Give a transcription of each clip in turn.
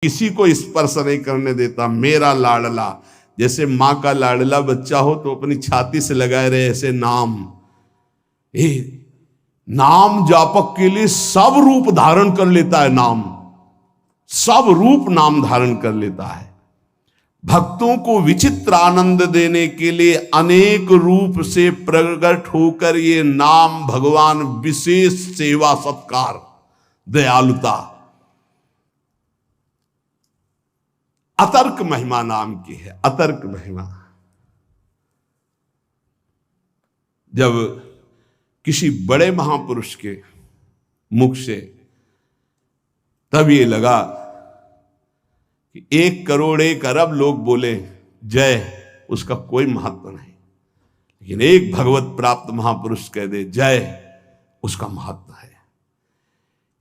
किसी को स्पर्श नहीं करने देता, मेरा लाडला। जैसे मां का लाडला बच्चा हो तो अपनी छाती से लगाए रहे, ऐसे नाम। नाम जापक के लिए सब रूप धारण कर लेता है नाम, सब रूप नाम धारण कर लेता है। भक्तों को विचित्र आनंद देने के लिए अनेक रूप से प्रकट होकर ये नाम भगवान विशेष सेवा सत्कार दयालुता अतर्क महिमा नाम की है। अतर्क महिमा। जब किसी बड़े महापुरुष के मुख से तब ये लगा कि 1 करोड़ 1 अरब लोग बोले जय, उसका कोई महत्व नहीं, लेकिन एक भगवत प्राप्त महापुरुष कह दे जय, उसका महत्व है।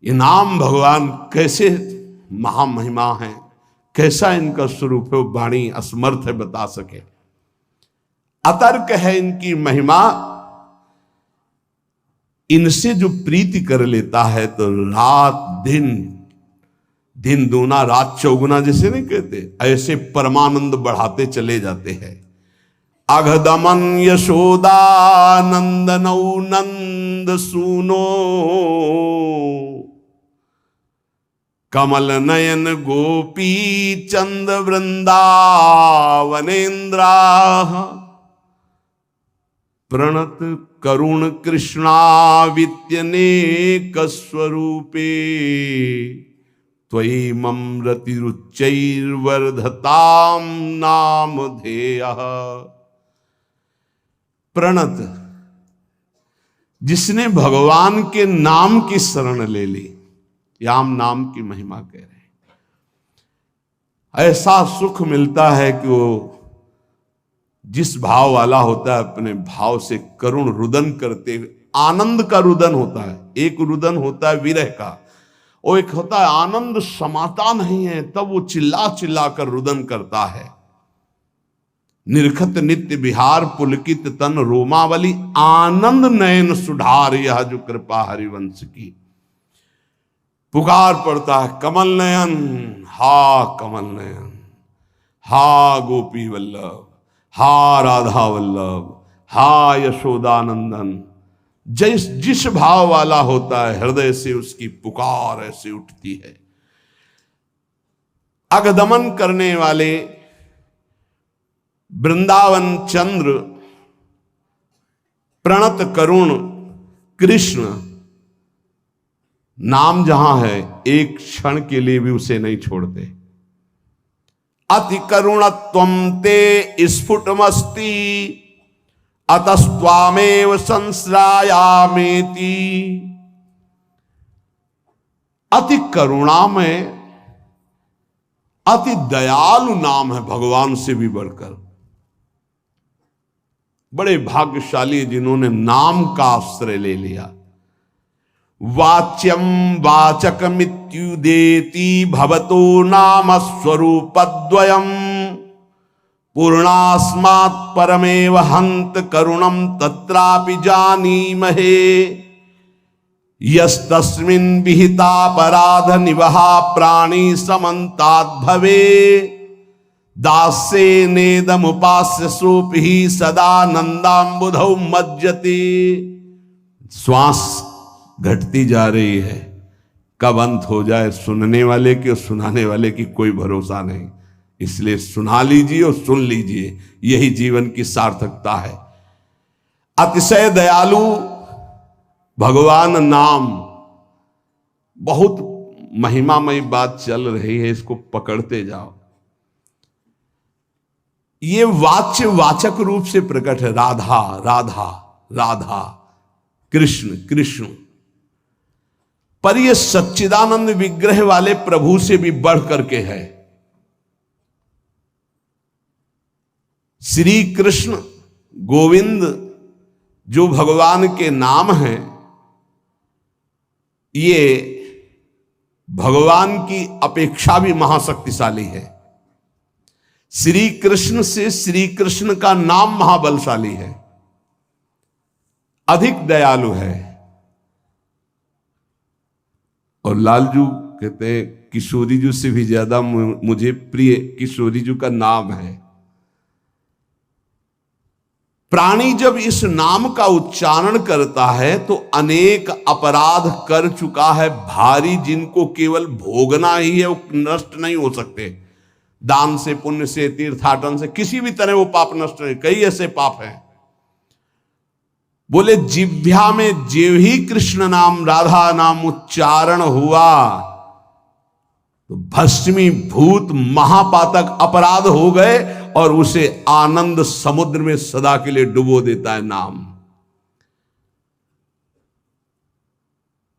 ये नाम भगवान कैसे महामहिमा है, कैसा इनका स्वरूप है, वाणी असमर्थ है बता सके। अतर्क है इनकी महिमा। इनसे जो प्रीति कर लेता है तो रात दिन, दिन दूना रात चौगुना जैसे नहीं कहते, ऐसे परमानंद बढ़ाते चले जाते हैं। अघदमन यशोदा नौ नंद सूनो, कमल नयन गोपी चंद वृंदावनेन्द्रा, प्रणत करुण कृष्णावित्यनेक स्वरूपे, त्वयि ममरतिरुच्चैर्वर्धताम नामधेयः। प्रणत, जिसने भगवान के नाम की शरण ले ली, याम नाम की महिमा कह रहे हैं। ऐसा सुख मिलता है कि वो जिस भाव वाला होता है अपने भाव से करुण रुदन करते हुए, आनंद का रुदन होता है। एक रुदन होता है विरह का, और एक होता है आनंद समाता नहीं है तब वो चिल्ला चिल्ला कर रुदन करता है। निरखत नित्य विहार पुलकित तन रोमावली, आनंद नयन सुधार यह जो कृपा हरिवंश की। पुकार पड़ता है कमल नयन, हा कमल नयन, हा गोपी वल्लभ, हा राधा वल्लभ, हा यशोदानंदन। जिस भाव वाला होता है हृदय से उसकी पुकार ऐसे उठती है। अगदमन करने वाले वृंदावन चंद्र, प्रणत करुण कृष्ण, नाम जहां है एक क्षण के लिए भी उसे नहीं छोड़ते। अति करुणत्वं ते स्फुटमस्ति, अतस्त्वामेव संश्रायामेति। अति करुणामय, अति दयालु नाम है भगवान से भी बढ़कर। बड़े भाग्यशाली जिन्होंने नाम का आश्रय ले लिया। वाच्यम वाचकमित्युदेति भवतो नाम स्वरूपद्वयम्, पूर्णास्मात् परमेव हंत करुणम तत्रापि जानीमहे। यस्तस्मिन् विहितापराध निवहा प्राणी समन्ताद् भवे, दास्ये नेदमुपास्य सोऽपि सदा नंदाम्बुधौ मज्जति। श्वास घटती जा रही है, कब अंत हो जाए सुनने वाले की और सुनाने वाले की कोई भरोसा नहीं। इसलिए सुना लीजिए और सुन लीजिए, यही जीवन की सार्थकता है। अतिशय दयालु भगवान नाम, बहुत महिमामयी बात चल रही है, इसको पकड़ते जाओ। ये वाच्य वाचक रूप से प्रकट है। राधा राधा राधा, कृष्ण कृष्ण, पर यह सच्चिदानंद विग्रह वाले प्रभु से भी बढ़ करके है। श्री कृष्ण गोविंद जो भगवान के नाम हैं, ये भगवान की अपेक्षा भी महाशक्तिशाली है। श्री कृष्ण से श्री कृष्ण का नाम महाबलशाली है, अधिक दयालु है। और लालजू कहते हैं किशोरी जी से भी ज्यादा मुझे प्रिय किशोरी जी का नाम है। प्राणी जब इस नाम का उच्चारण करता है तो अनेक अपराध कर चुका है भारी, जिनको केवल भोगना ही है, वो नष्ट नहीं हो सकते। दान से, पुण्य से, तीर्थाटन से, किसी भी तरह वो पाप नष्ट नहीं। कई ऐसे पाप हैं। बोले जिह्वा में जेव ही कृष्ण नाम, राधा नाम उच्चारण हुआ तो भस्मी भूत महापातक अपराध हो गए और उसे आनंद समुद्र में सदा के लिए डुबो देता है नाम।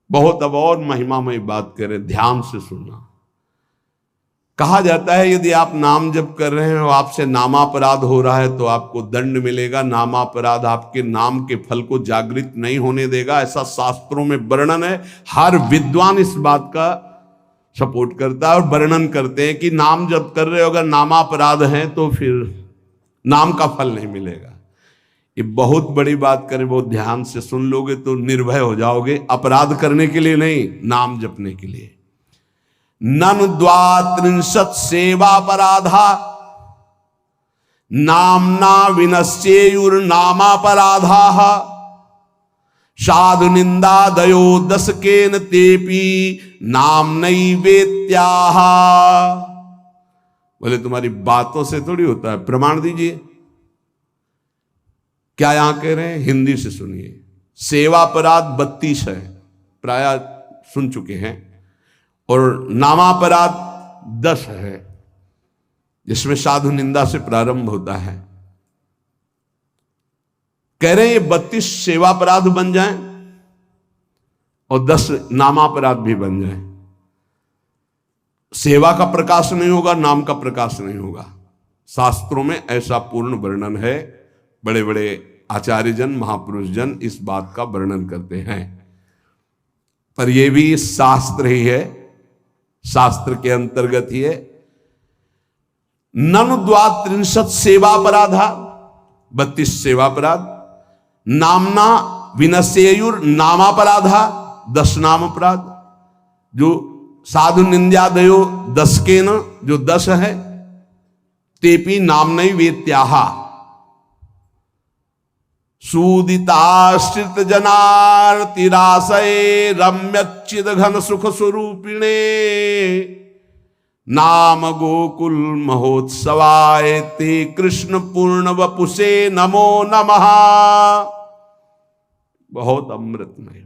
बहुत अब और महिमामय बात करें, ध्यान से सुनना। कहा जाता है यदि आप नाम जप कर रहे हैं और आपसे नामापराध हो रहा है तो आपको दंड मिलेगा। नामापराध आपके नाम के फल को जागृत नहीं होने देगा, ऐसा शास्त्रों में वर्णन है। हर विद्वान इस बात का सपोर्ट करता है और वर्णन करते हैं कि नाम जप कर रहे हो अगर नामापराध हैं तो फिर नाम का फल नहीं मिलेगा। ये बहुत बड़ी बात करें, बहुत ध्यान से सुन लोगे तो निर्भय हो जाओगे। अपराध करने के लिए नहीं, नाम जपने के लिए। नन द्वात्रिंशत् सेवापराधा नामना विनश्येयुर्नामापराधाः साधु निंदा दयो दशकेन तेपि नाम नैवेत्याः। बोले तुम्हारी बातों से थोड़ी होता है, प्रमाण दीजिए। क्या यहां कह रहे हैं? हिंदी से सुनिए। सेवापराध 32 है, प्राय सुन चुके हैं, और नामापराध 10 है, जिसमें साधु निंदा से प्रारंभ होता है। कह रहे हैं ये 32 सेवापराध बन जाएं और 10 नामापराध भी बन जाएं। सेवा का प्रकाश नहीं होगा, नाम का प्रकाश नहीं होगा। शास्त्रों में ऐसा पूर्ण वर्णन है। बड़े बड़े आचार्य जन, महापुरुष जन इस बात का वर्णन करते हैं। पर यह भी शास्त्र ही है, शास्त्र के अंतर्गत ही है। ननु द्वात्रिंशत् सेवापराधा, 32 सेवापराध। नामना विनश्येयुर नामापराधा, 10 नाम अपराध। जो साधु निंद्यादयो 10 के न, जो 10 है। तेपी नाम नहीं वेत्याह सूदिताश्रित जनार्तिराशये रम्यच्चिद घन सुख स्वरूपिणे नाम गोकुल महोत्सवाय ते कृष्ण पूर्ण वपुषे नमो नमः। बहुत अमृतमय।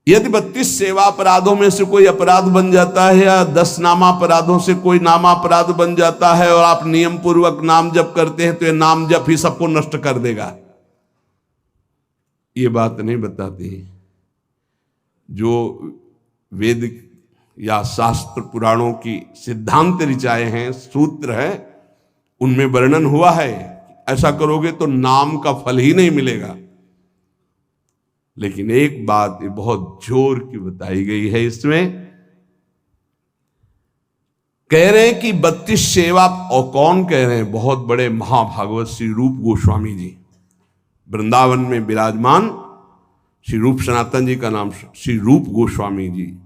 यदि 32 सेवापराधों में से कोई अपराध बन जाता है या 10 नामापराधों से कोई नामापराध बन जाता है और आप नियम पूर्वक नाम जप करते हैं तो ये नाम जप ही सबको नष्ट कर देगा। ये बात नहीं बताती। जो वेद या शास्त्र पुराणों की सिद्धांत ऋचाए हैं, सूत्र हैं, उनमें वर्णन हुआ है ऐसा करोगे तो नाम का फल ही नहीं मिलेगा। लेकिन एक बात ये बहुत जोर की बताई गई है इसमें, कह रहे हैं कि 32 सेवा। और कौन कह रहे हैं? बहुत बड़े महाभागवत श्री रूप गोस्वामी जी, वृंदावन में विराजमान श्री रूप सनातन जी का नाम श्री रूप गोस्वामी जी,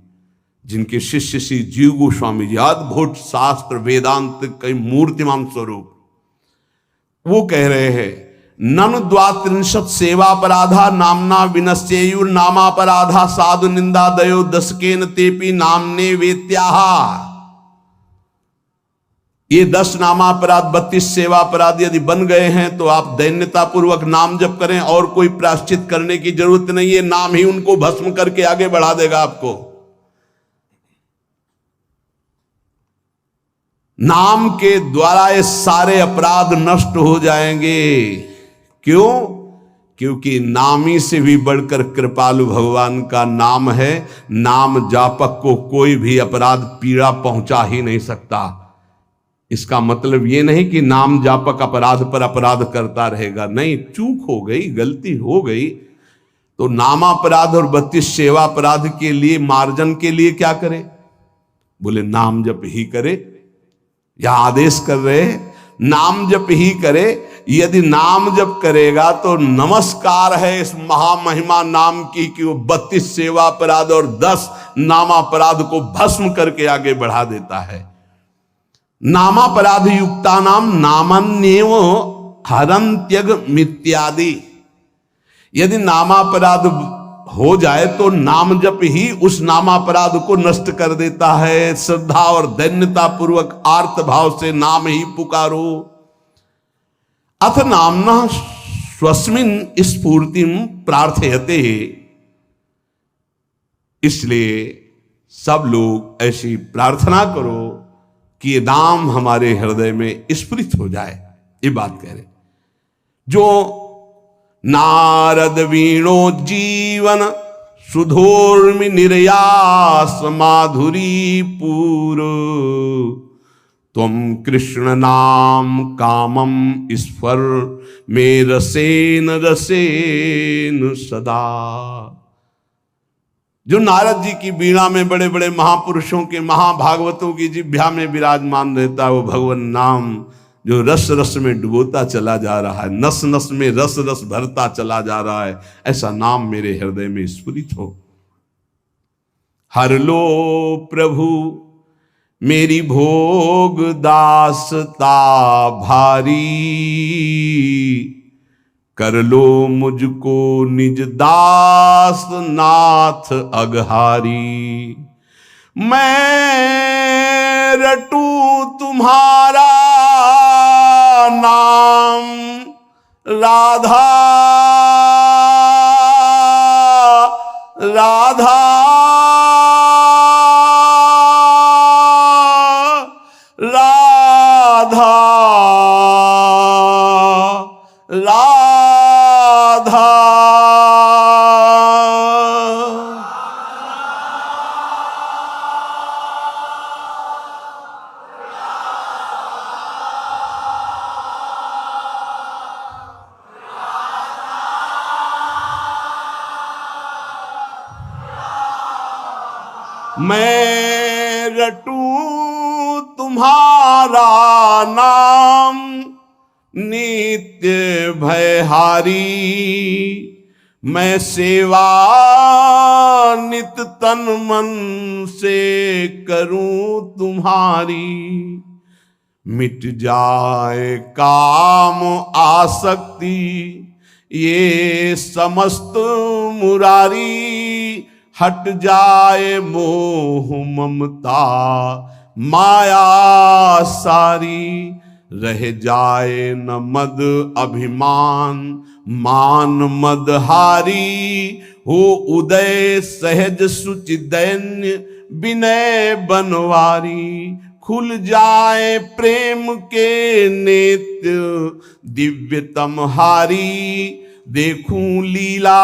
जिनके शिष्य श्री जीव गोस्वामी जी, अद्भुत शास्त्र वेदांत कई मूर्तिमान स्वरूप, वो कह रहे हैं ननु द्वात्रिंशत् सेवापराधा नामना विनश्येयुर नामापराधा साधु निंदा दयो दशकेन तेपि नामने वेत्याः। ये 10 नामापराध 32 सेवापराध यदि बन गए हैं तो आप दैन्यता पूर्वक नाम जप करें और कोई प्रायश्चित करने की जरूरत नहीं है। नाम ही उनको भस्म करके आगे बढ़ा देगा आपको। नाम के द्वारा ये सारे अपराध नष्ट हो जाएंगे। क्यों? क्योंकि नामी से भी बढ़कर कृपालु भगवान का नाम है। नाम जापक को कोई भी अपराध पीड़ा पहुंचा ही नहीं सकता। इसका मतलब ये नहीं कि नाम जापक अपराध पर अपराध करता रहेगा। नहीं, चूक हो गई, गलती हो गई तो नामापराध और 32 सेवा अपराध के लिए मार्जन के लिए क्या करे? बोले नाम जप ही करे। या आदेश कर रहे हैं नाम जप ही करे। यदि नाम जप करेगा तो नमस्कार है इस महामहिमा नाम की कि वो 32 सेवा अपराध और 10 नामापराध को भस्म करके आगे बढ़ा देता है। नामापराध युक्ता नाम नामन्येव हरन्त्यग मित्यादि। यदि नामापराध हो जाए तो नाम जप ही उस नामापराध को नष्ट कर देता है। श्रद्धा और दैन्यता पूर्वक आर्त भाव से नाम ही पुकारो। अथ नामना स्वस्मिन स्फूर्तिम प्रार्थयते। इसलिए सब लोग ऐसी प्रार्थना करो कि ये नाम हमारे हृदय में स्फुरित हो जाए। ये बात कह रहे जो नारद वीणो जीवन सुधोर्मि निर्यास माधुरी पूर तुम कृष्ण नाम कामम ईश्वर में रसेन रसेन सदा। जो नारद जी की वीणा में बड़े बड़े महापुरुषों के महाभागवतों की जिह्वा में विराजमान रहता है वो भगवान नाम जो रस रस में डुबोता चला जा रहा है, नस नस में रस रस भरता चला जा रहा है, ऐसा नाम मेरे हृदय में स्फुरित हो। हर लो प्रभु मेरी भोग दासता भारी, कर लो मुझको निज दास नाथ अघहारी। मैं रटू तुम्हारा नाम राधा राधा राधा राधा। मैं रटू तुम्हारा नाम नित्य भयहारी। मैं सेवा नित तन मन से करूं तुम्हारी। मिट जाए काम आसक्ति ये समस्त मुरारी। हट जाए मोह ममता माया सारी। रह जाए न मद अभिमान मान मद हारी। हो उदय सहज सुचि दैन्य विनय बनवारी। खुल जाए प्रेम के नेत्र दिव्यतम हारी। देखूं लीला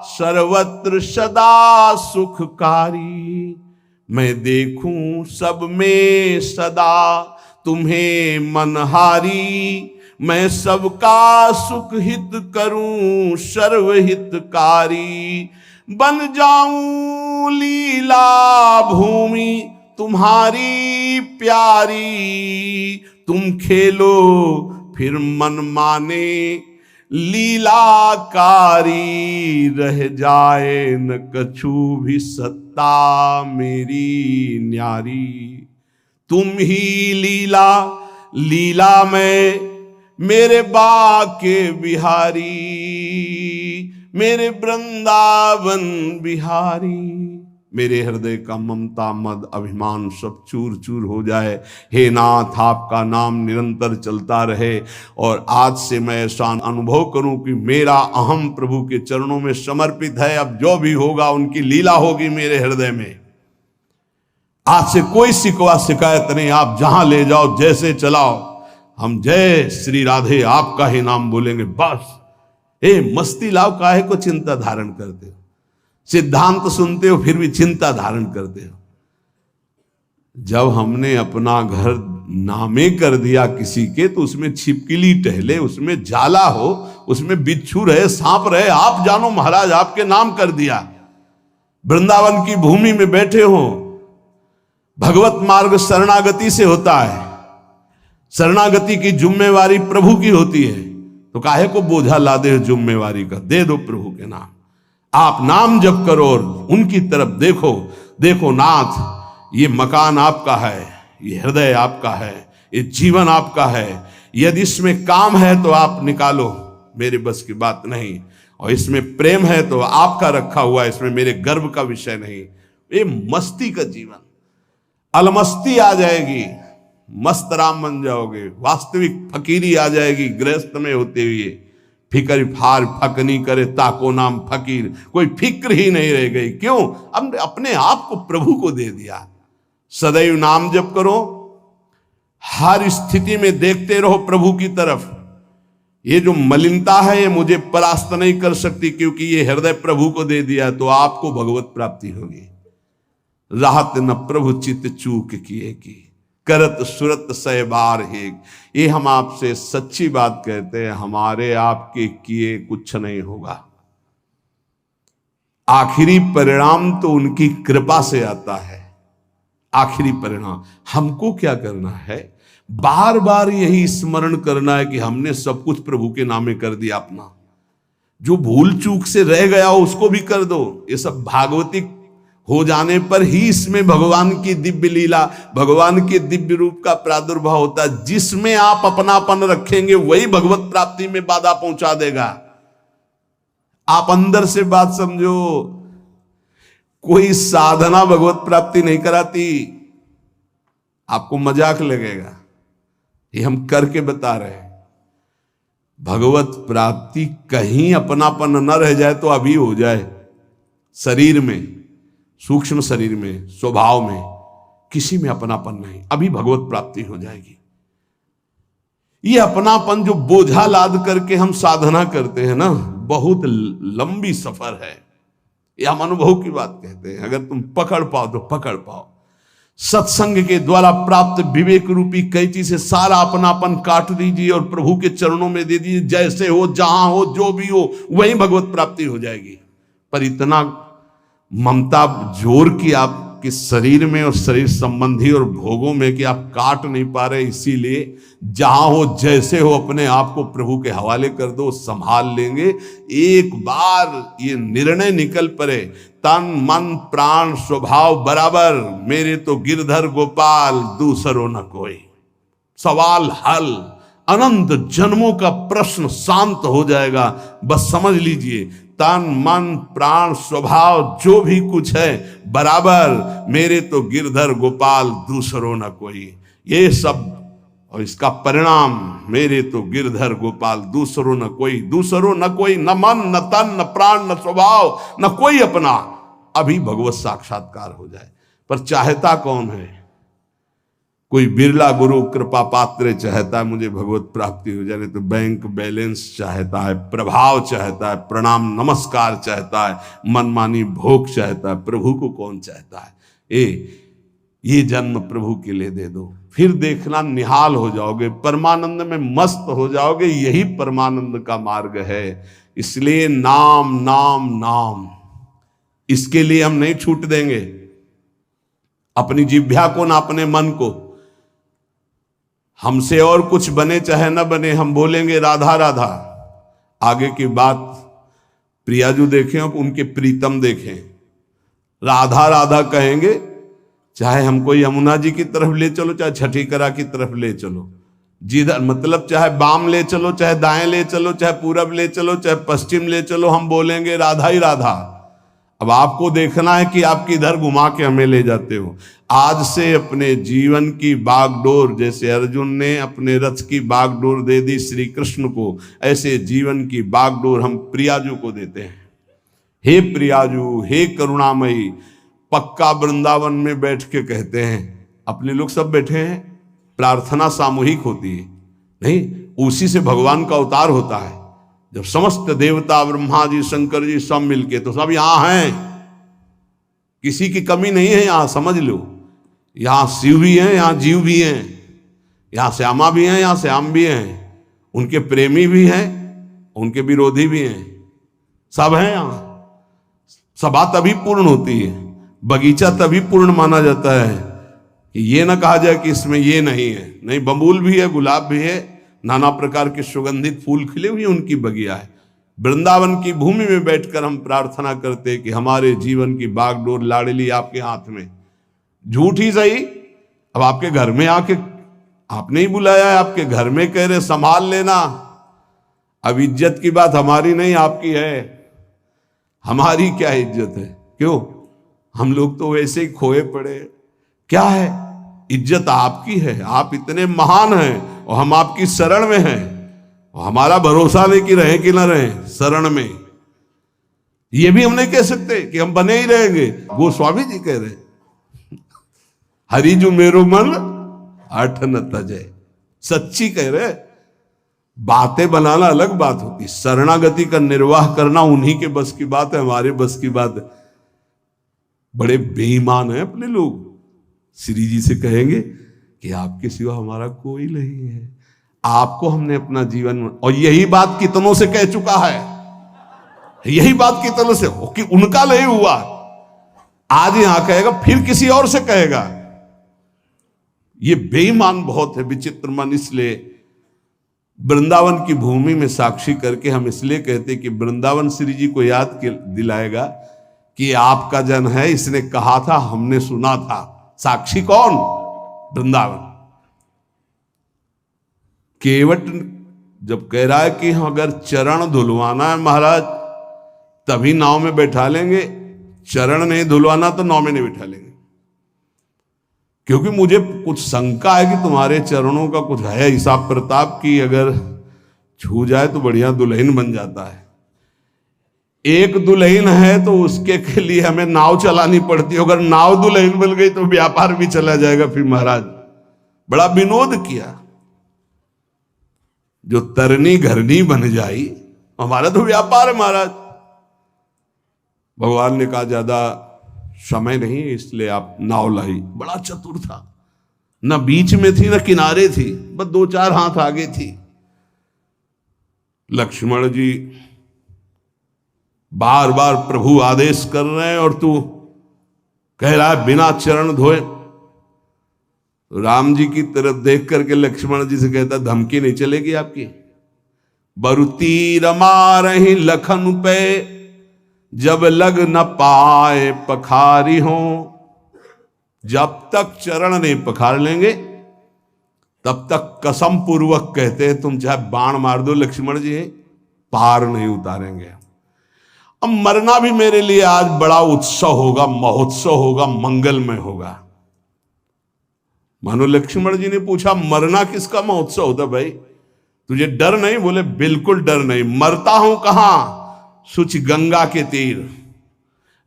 सर्वत्र सदा सुखकारी। मैं देखूं सब में सदा तुम्हें मनहारी। मैं सबका सुख हित करूं सर्वहितकारी। बन जाऊं लीला भूमि तुम्हारी प्यारी। तुम खेलो फिर मन माने लीलाकारी। रह जाए न कछु भी सत्ता मेरी न्यारी। तुम ही लीला लीला में मेरे बाके बिहारी। मेरे वृंदावन बिहारी। मेरे हृदय का ममता मद अभिमान सब चूर चूर हो जाए। हे नाथ आपका नाम निरंतर चलता रहे। और आज से मैं ऐसा अनुभव करूं कि मेरा अहम प्रभु के चरणों में समर्पित है। अब जो भी होगा उनकी लीला होगी मेरे हृदय में। आज से कोई शिकवा शिकायत नहीं। आप जहां ले जाओ जैसे चलाओ हम जय श्री राधे आपका ही नाम बोलेंगे बस। मस्ती लाओ काहे को चिंता धारण करते हो। सिद्धांत सुनते हो फिर भी चिंता धारण करते हो। जब हमने अपना घर नामे कर दिया किसी के तो उसमें छिपकली टहले उसमें जाला हो उसमें बिच्छू रहे सांप रहे आप जानो महाराज आपके नाम कर दिया। वृंदावन की भूमि में बैठे हो। भगवत मार्ग शरणागति से होता है। शरणागति की जिम्मेवारी प्रभु की होती है। तो काहे को बोझा लादे जिम्मेवारी का, दे दो प्रभु के नाम। आप नाम जप करो और उनकी तरफ देखो। देखो नाथ, ये मकान आपका है, ये हृदय आपका है, ये जीवन आपका है। यदि इसमें काम है तो आप निकालो, मेरे बस की बात नहीं। और इसमें प्रेम है तो आपका रखा हुआ, इसमें मेरे गर्व का विषय नहीं। ये मस्ती का जीवन, अलमस्ती आ जाएगी, मस्त राम बन जाओगे। वास्तविक फकीरी आ जाएगी गृहस्थ में होते हुए। फिकर फार फकनी करे ताको नाम फकीर, कोई फिक्र ही नहीं रह गई। क्यों? हमने अपने आप को प्रभु को दे दिया। सदैव नाम जप करो, हर स्थिति में देखते रहो प्रभु की तरफ। ये जो मलिनता है ये मुझे परास्त नहीं कर सकती, क्योंकि ये हृदय प्रभु को दे दिया, तो आपको भगवत प्राप्ति होगी। राहत न प्रभु चित चूक किए की, करत सुरत सह बार हेक। ये हम आपसे सच्ची बात कहते हैं, हमारे आपके किए कुछ नहीं होगा। आखिरी परिणाम तो उनकी कृपा से आता है। आखिरी परिणाम हमको क्या करना है? बार बार यही स्मरण करना है कि हमने सब कुछ प्रभु के नामे कर दिया अपना। जो भूल चूक से रह गया हो उसको भी कर दो। ये सब भागवतिक हो जाने पर ही इसमें भगवान की दिव्य लीला, भगवान के दिव्य रूप का प्रादुर्भाव होता है। जिसमें आप अपनापन रखेंगे वही भगवत प्राप्ति में बाधा पहुंचा देगा। आप अंदर से बात समझो, कोई साधना भगवत प्राप्ति नहीं कराती। आपको मजाक लगेगा, ये हम करके बता रहे हैं। भगवत प्राप्ति कहीं अपनापन न रह जाए तो अभी हो जाए। शरीर में, सूक्ष्म शरीर में, स्वभाव में, किसी में अपनापन नहीं, अभी भगवत प्राप्ति हो जाएगी। ये अपनापन जो बोझा लाद करके हम साधना करते हैं ना, बहुत लंबी सफर है। ये हम अनुभव की बात कहते हैं। अगर तुम पकड़ पाओ तो पकड़ पाओ। सत्संग के द्वारा प्राप्त विवेक रूपी कैंची से सारा अपनापन काट दीजिए और प्रभु के चरणों में दे दीजिए। जैसे हो, जहां हो, जो भी हो, वही भगवत प्राप्ति हो जाएगी। पर इतना ममता जोर की आपके शरीर में और शरीर संबंधी और भोगों में कि आप काट नहीं पा रहे। इसीलिए जहां हो, जैसे हो, अपने आप को प्रभु के हवाले कर दो, संभाल लेंगे। एक बार ये निर्णय निकल पड़े, तन मन प्राण स्वभाव बराबर, मेरे तो गिरधर गोपाल दूसरो न कोई। सवाल हल, अनंत जन्मों का प्रश्न शांत हो जाएगा। बस समझ लीजिए, तन मन प्राण स्वभाव जो भी कुछ है बराबर, मेरे तो गिरधर गोपाल दूसरो न कोई। ये सब और इसका परिणाम, मेरे तो गिरधर गोपाल दूसरो न कोई। दूसरो न कोई, न मन न तन न प्राण न स्वभाव न कोई अपना। अभी भगवत साक्षात्कार हो जाए। पर चाहता कौन है? कोई बिरला गुरु कृपा पात्र चाहता है मुझे भगवत प्राप्ति हो जाए, तो बैंक बैलेंस चाहता है, प्रभाव चाहता है, प्रणाम नमस्कार चाहता है, मनमानी भोग चाहता है। प्रभु को कौन चाहता है? ये जन्म प्रभु के लिए दे दो, फिर देखना निहाल हो जाओगे, परमानंद में मस्त हो जाओगे। यही परमानंद का मार्ग है। इसलिए नाम नाम नाम, इसके लिए हम नहीं छूट देंगे अपनी जिह्वा को ना अपने मन को। हमसे और कुछ बने चाहे न बने, हम बोलेंगे राधा राधा। आगे की बात प्रियाजू देखें, उनके प्रीतम देखें, राधा राधा कहेंगे। चाहे हमको यमुना जी की तरफ ले चलो, चाहे छठीकरा की तरफ ले चलो, जिधर मतलब चाहे बाम ले चलो, चाहे दाएं ले चलो, चाहे पूरब ले चलो, चाहे पश्चिम ले चलो, हम बोलेंगे राधा ही राधा। अब आपको देखना है कि आप किधर घुमा के हमें ले जाते हो। आज से अपने जीवन की बागडोर, जैसे अर्जुन ने अपने रथ की बागडोर दे दी श्री कृष्ण को, ऐसे जीवन की बागडोर हम प्रियाजू को देते हैं। हे प्रियाजू, हे करुणामयी। पक्का वृंदावन में बैठ के कहते हैं, अपने लोग सब बैठे हैं, प्रार्थना सामूहिक होती है नहीं, उसी से भगवान का अवतार होता है। जब समस्त देवता, ब्रह्मा जी, शंकर जी सब मिलके, तो सब यहां हैं, किसी की कमी नहीं है यहां, समझ लो। यहां शिव भी हैं, यहां जीव भी हैं, यहां श्यामा भी हैं, यहां श्याम भी हैं, उनके प्रेमी भी हैं, उनके विरोधी भी हैं, सब हैं यहां। सभा तभी पूर्ण होती है, बगीचा तभी पूर्ण माना जाता है कि ये ना कहा जाए कि इसमें ये नहीं है। नहीं, बबूल भी है, गुलाब भी है, नाना प्रकार के सुगंधित फूल खिले हुए उनकी बगिया है। वृंदावन की भूमि में बैठकर हम प्रार्थना करते कि हमारे जीवन की बागडोर लाडली आपके हाथ में। झूठ ही सही, अब आपके घर में आके आपने ही बुलाया है, आपके घर में कह रहे संभाल लेना। अब इज्जत की बात हमारी नहीं आपकी है। हमारी क्या इज्जत है? क्यों? हम लोग तो वैसे ही खोए पड़े। क्या है? इज्जत आपकी है, आप इतने महान हैं और हम आपकी शरण में हैं। और हमारा भरोसा नहीं कि रहे कि ना रहे शरण में। ये भी हम नहीं कह सकते कि हम बने ही रहेंगे। गोस्वामी जी कह रहे हरिजु मेरो मन हठ न तजय। सच्ची कह रहे। बातें बनाना अलग बात होती, शरणागति का निर्वाह करना उन्हीं के बस की बात है, हमारे बस की बात है। बड़े बेईमान हैं अपने लोग। श्री जी से कहेंगे कि आपके सिवा हमारा कोई नहीं है, आपको हमने अपना जीवन। और यही बात कितनों से कह चुका है, यही बात कितनों से कि उनका नहीं हुआ, आज यहां कहेगा फिर किसी और से कहेगा। ये बेईमान बहुत है, विचित्र मन। इसलिए वृंदावन की भूमि में साक्षी करके हम इसलिए कहते कि वृंदावन श्री जी को याद दिलाएगा कि आपका जन है, इसने कहा था, हमने सुना था। साक्षी कौन? वृंदावन। केवट जब कह रहा है कि अगर चरण धुलवाना है महाराज तभी नाव में बैठा लेंगे, चरण नहीं धुलवाना तो नाव में नहीं बैठा लेंगे, क्योंकि मुझे कुछ शंका है कि तुम्हारे चरणों का कुछ है हिसाब प्रताप की, अगर छू जाए तो बढ़िया दुल्हन बन जाता है। एक दुल्हन है तो उसके के लिए हमें नाव चलानी पड़ती है, अगर नाव दुल्हन बन गई तो व्यापार भी चला जाएगा। फिर महाराज बड़ा विनोद किया, जो तरनी घरनी बन जाई, हमारा तो व्यापार है महाराज। भगवान ने कहा ज्यादा समय नहीं इसलिए आप नाव लाई। बड़ा चतुर था, न बीच में थी न किनारे थी, बस 2-4 हाथ आगे थी। लक्ष्मण जी बार बार प्रभु आदेश कर रहे हैं और तू कह रहा है बिना चरण धोए। तो राम जी की तरफ देख करके लक्ष्मण जी से कहता धमकी नहीं चलेगी आपकी। बरुती रमा रही लखन पे जब लग न पाए पखारी हो। जब तक चरण नहीं पखार लेंगे तब तक कसम पूर्वक कहते हैं तुम चाहे बाण मार दो लक्ष्मण जी पार नहीं उतारेंगे। अब मरना भी मेरे लिए आज बड़ा उत्सव होगा, महोत्सव होगा, मंगलमय होगा। मानो लक्ष्मण जी ने पूछा मरना किसका महोत्सव होता भाई, तुझे डर नहीं? बोले बिल्कुल डर नहीं। मरता हूं कहां? सुच गंगा के तीर,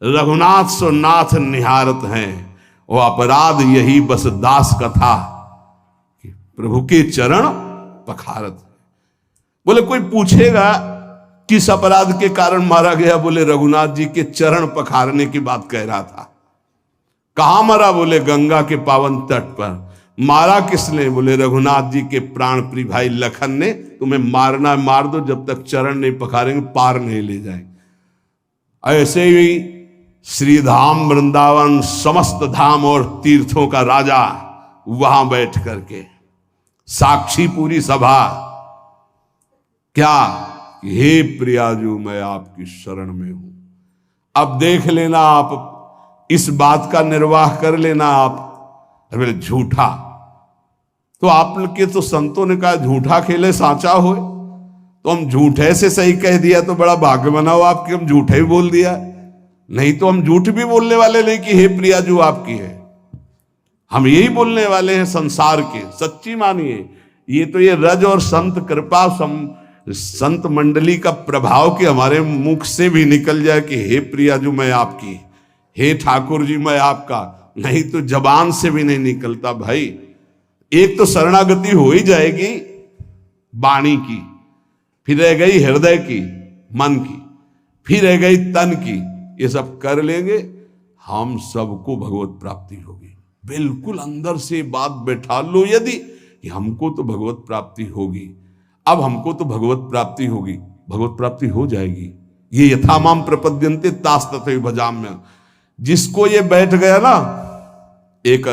रघुनाथ सो नाथ निहारत हैं, वो अपराध यही बस दास कथा कि प्रभु के चरण पखारत। बोले कोई पूछेगा किस अपराध के कारण मारा गया? बोले रघुनाथ जी के चरण पखारने की बात कह रहा था। कहां मरा? बोले गंगा के पावन तट पर। मारा किसने? बोले रघुनाथ जी के प्राण प्रिय भाई लखन ने। तुम्हें मारना मार दो, जब तक चरण नहीं पखारेंगे पार नहीं ले जाएंगे। ऐसे ही श्रीधाम वृंदावन समस्त धाम और तीर्थों का राजा वहां बैठ करके साक्षी पूरी सभा क्या, हे प्रियाजू मैं आपकी शरण में हूं। अब देख लेना, आप इस बात का निर्वाह कर लेना। आप बोले झूठा, तो आपके तो संतों ने कहा झूठा खेले सांचा हो, तो हम झूठे से सही कह दिया तो बड़ा भाग्य बनाओ आपके, हम झूठे ही बोल दिया। नहीं तो हम झूठ भी बोलने वाले नहीं कि हे प्रियाजू आपकी है, हम यही बोलने वाले हैं संसार के। सच्ची मानिए, ये तो ये रज और संत कृपा संत मंडली का प्रभाव कि हमारे मुख से भी निकल जाए कि हे प्रियाजू मैं आपकी, हे ठाकुर जी मैं आपका। नहीं तो जबान से भी नहीं निकलता भाई। एक तो शरणागति हो ही जाएगी वाणी की, फिर रह गई हृदय की, मन की, फिर रह गई तन की। ये सब कर लेंगे हम सबको भगवत प्राप्ति होगी। बिल्कुल अंदर से बात बैठा लो यदि कि हमको तो भगवत प्राप्ति होगी। अब हमको तो भगवत प्राप्ति होगी, भगवत प्राप्ति हो जाएगी। ये यथामाम प्रपद्यन्ते तास तथैव भजाम्य। जिसको ये बैठ गया ना, एक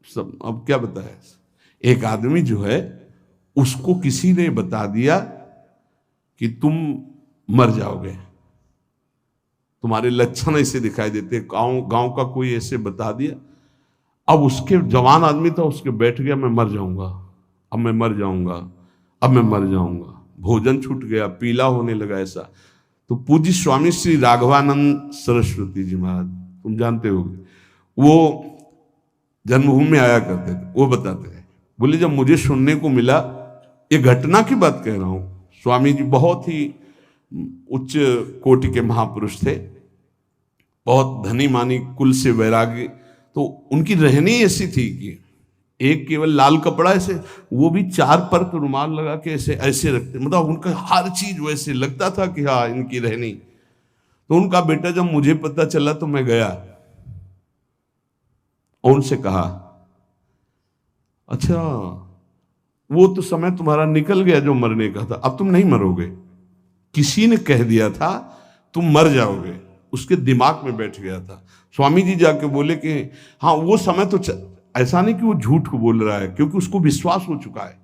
सब अब क्या बताया, एक आदमी जो है उसको किसी ने बता दिया कि तुम मर जाओगे, तुम्हारे लक्षण ऐसे दिखाई देते, गांव का कोई ऐसे बता दिया। अब उसके जवान आदमी था, उसके बैठ गया, मैं मर जाऊंगा, अब मैं मर जाऊंगा, अब मैं मर जाऊंगा। भोजन छूट गया, पीला होने लगा ऐसा। तो पूज्य स्वामी श्री राघवानंद सरस्वती जी महाराज, तुम जानते होगे, वो जन्मभूमि में आया करते थे। वो बताते हैं, बोले जब मुझे सुनने को मिला, ये घटना की बात कह रहा हूं, स्वामी जी बहुत ही उच्च कोटि के महापुरुष थे, बहुत धनी मानी कुल से वैराग्य। तो उनकी रहनी ऐसी थी कि एक केवल लाल कपड़ा ऐसे, वो भी 4 परत रुमाल लगा के ऐसे ऐसे रखते, मतलब उनका हर चीज वैसे लगता था कि हाँ इनकी रहनी। तो उनका बेटा जब मुझे पता चला तो मैं गया और उनसे कहा, अच्छा वो तो समय तुम्हारा निकल गया जो मरने का था, अब तुम नहीं मरोगे। किसी ने कह दिया था तुम मर जाओगे, उसके दिमाग में बैठ गया था। स्वामी जी जाके बोले कि हाँ वो समय तो ऐसा नहीं कि वो झूठ को बोल रहा है, क्योंकि उसको विश्वास हो चुका है।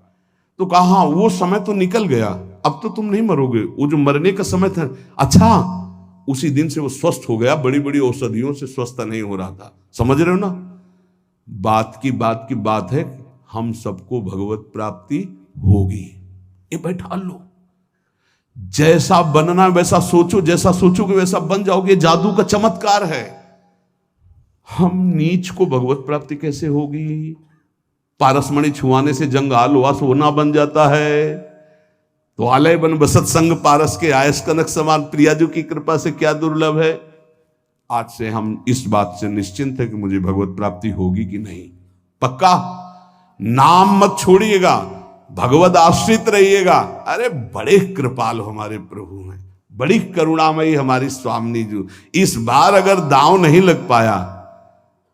तो कहा हाँ वो समय तो निकल गया, अब तो तुम नहीं मरोगे, वो जो मरने का समय था। अच्छा, उसी दिन से वो स्वस्थ हो गया, बड़ी बड़ी औषधियों से स्वस्थ नहीं हो रहा था। समझ रहे हो ना, बात की बात है, हम सबको भगवत प्राप्ति होगी, ये बैठा लो। जैसा बनना वैसा सोचो, जैसा सोचोगे वैसा बन जाओगे, जादू का चमत्कार है। हम नीच को भगवत प्राप्ति कैसे होगी? पारसमणि छुआने से जंगाल हुआ सोना बन जाता है। तो आलय बन बसत संग पारस के आयस कनक समान, प्रियाजू की कृपा से क्या दुर्लभ है। आज से हम इस बात से निश्चिंत है कि मुझे भगवत प्राप्ति होगी कि नहीं। पक्का नाम मत छोड़िएगा, भगवत आश्रित रहिएगा। अरे बड़े कृपाल हमारे प्रभु हैं, बड़ी करुणामयी हमारी स्वामिनी जी। इस बार अगर दांव नहीं लग पाया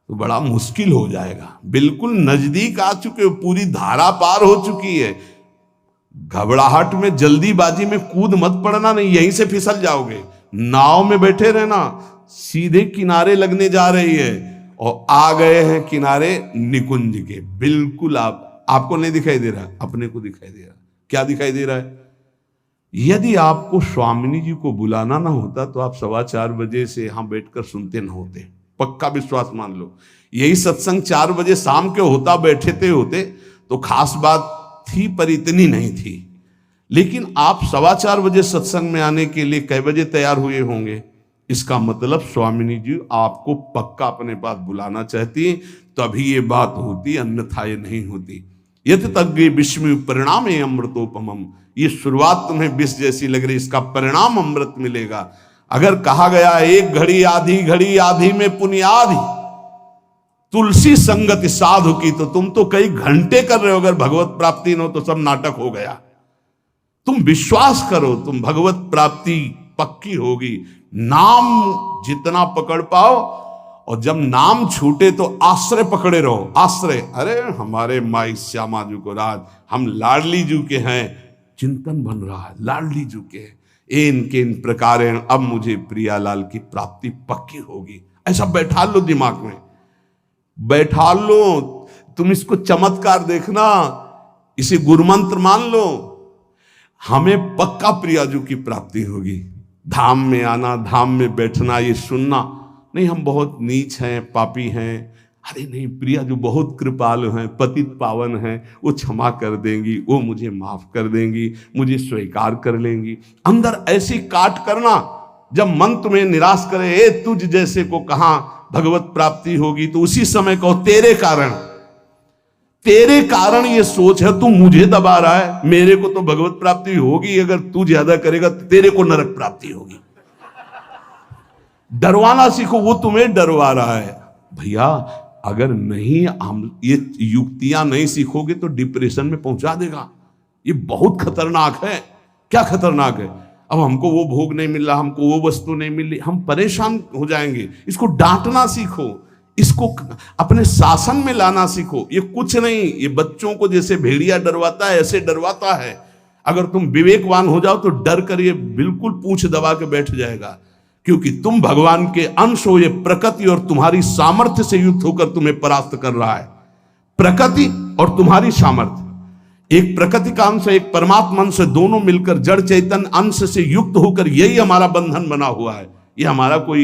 तो बड़ा मुश्किल हो जाएगा। बिल्कुल नजदीक आ चुके हो, पूरी धारा पार हो चुकी है। घबराहट में जल्दीबाजी में कूद मत पड़ना, नहीं यहीं से फिसल जाओगे। नाव में बैठे रहना, सीधे किनारे लगने जा रही है और आ गए हैं किनारे निकुंज के। बिल्कुल आपको नहीं दिखाई दे रहा, अपने को दिखाई दे रहा। क्या दिखाई दे रहा है? यदि आपको स्वामिनी जी को बुलाना ना होता तो आप 4:15 बजे से यहां बैठकर सुनते ना होते। पक्का विश्वास मान लो। यही सत्संग 4 बजे शाम के होता, बैठे होते तो खास बात थी, पर इतनी नहीं थी। लेकिन आप 4:15 बजे सत्संग में आने के लिए कै बजे तैयार हुए होंगे? इसका मतलब स्वामिनी जी आपको पक्का अपने पास बुलाना चाहती, तभी ये बात होती, अन्यथा ये नहीं होती। यत तज्ञ विस्मय परिणाम अमृतोपमम, ये शुरुआत तुम्हें विष जैसी लग रही, इसका परिणाम अमृत मिलेगा। अगर कहा गया एक घड़ी आधी में पुण्याधि, तुलसी संगति साधु की, तो तुम तो कई घंटे कर रहे हो। अगर भगवत प्राप्ति न हो तो सब नाटक हो गया। तुम विश्वास करो, तुम भगवत प्राप्ति पक्की होगी। नाम जितना पकड़ पाओ, और जब नाम छूटे तो आश्रय पकड़े रहो। आश्रय, अरे हमारे माई श्यामा जी को राज, हम लाडली जी के हैं, चिंतन बन रहा है लाडली जी के। इन प्रकार अब मुझे प्रियालाल की प्राप्ति पक्की होगी। ऐसा बैठा लो दिमाग में, बैठा लो। तुम इसको चमत्कार देखना, इसे गुरुमंत्र मान लो। हमें पक्का प्रियाजू की प्राप्ति होगी। धाम में आना, धाम में बैठना, ये सुनना नहीं हम बहुत नीच हैं, पापी हैं। अरे नहीं, प्रिया जो बहुत कृपालु हैं, पतित पावन हैं, वो क्षमा कर देंगी, वो मुझे माफ कर देंगी, मुझे स्वीकार कर लेंगी। अंदर ऐसी काट करना, जब मन तुम्हें निराश करे, ए तुझ जैसे को कहां भगवत प्राप्ति होगी, तो उसी समय कहो तेरे कारण ये सोच है, तू मुझे दबा रहा है, मेरे को तो भगवत प्राप्ति होगी। अगर तू ज्यादा करेगा तो तेरे को नरक प्राप्ति होगी। डरवाना सीखो, वो तुम्हें डरवा रहा है। भैया अगर नहीं हम ये युक्तियां नहीं सीखोगे तो डिप्रेशन में पहुंचा देगा। ये बहुत खतरनाक है। क्या खतरनाक है? अब हमको वो भोग नहीं मिल रहा, हमको वो वस्तु नहीं मिल रही, हम परेशान हो जाएंगे। इसको डांटना सीखो, इसको अपने शासन में लाना सीखो। ये कुछ नहीं, ये बच्चों को जैसे भेड़िया डरवाता है ऐसे डरवाता है। अगर तुम विवेकवान हो जाओ तो डर कर ये बिल्कुल पूंछ दबा के बैठ जाएगा, क्योंकि तुम भगवान के अंश हो। ये प्रकृति और तुम्हारी सामर्थ्य से युक्त होकर तुम्हें परास्त कर रहा है। प्रकृति और तुम्हारी सामर्थ्य, एक प्रकृति का अंश एक परमात्मा अंश, दोनों मिलकर जड़ चैतन्य अंश से युक्त होकर यही हमारा बंधन बना हुआ है। ये हमारा कोई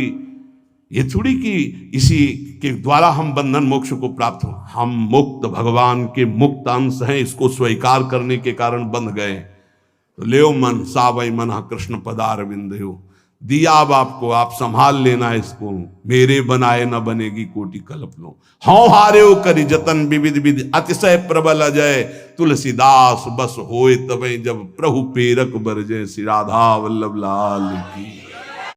ये थोड़ी कि इसी के द्वारा हम बंधन मोक्ष को प्राप्त हो। हम मुक्त भगवान के मुक्त अंश हैं, इसको स्वीकार करने के कारण बंध गए। तो लेओ मन सावई मन कृष्ण पदार बिंदयो, दिया अब आपको, आप संभाल लेना इसको। मेरे बनाए न बनेगी कोटि कल्प लो, हौ हार्यो करी जतन विविध विधि अतिशय प्रबल अजय। तुलसीदास बस होए तबे जब प्रभु पेरक बरजे। श्री राधा वल्लभ लाल की।